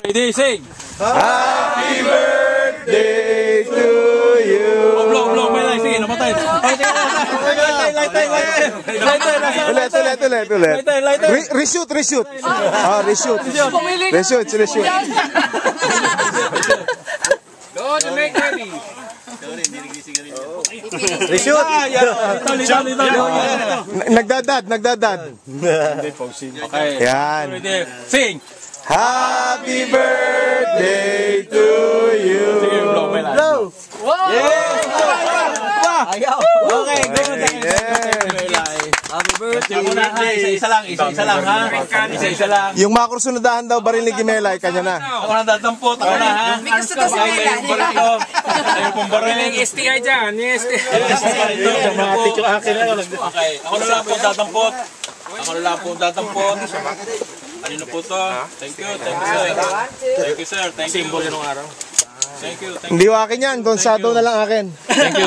ready, sing! Happy birthday to you! Oblong, may light, sige, namatay. Ulit. Reshoot. Reshoot. Go to make ready. Reshoot. Lito. Nagdadad. Okay. Yan. Ready, sing! Happy birthday to you! Sige, oblong, may light. Ayaw. Okay, good. Happy birthday. Isa-isa lang ha. Isa-isa lang. Yung mga kursunadahan daw baril ni Gimelay, kanya na. Ako na dadampot, ako na ha. May gusto to si Mela. Ayaw pong baril. Yung STI dyan. Yung STI. Okay, ako na lang po dadampot. Ano na po to? Thank you sir. Thank you. Symbol yun ng araw. Thank you. Hindi ko akin yan, Gonzado na lang akin. Thank you.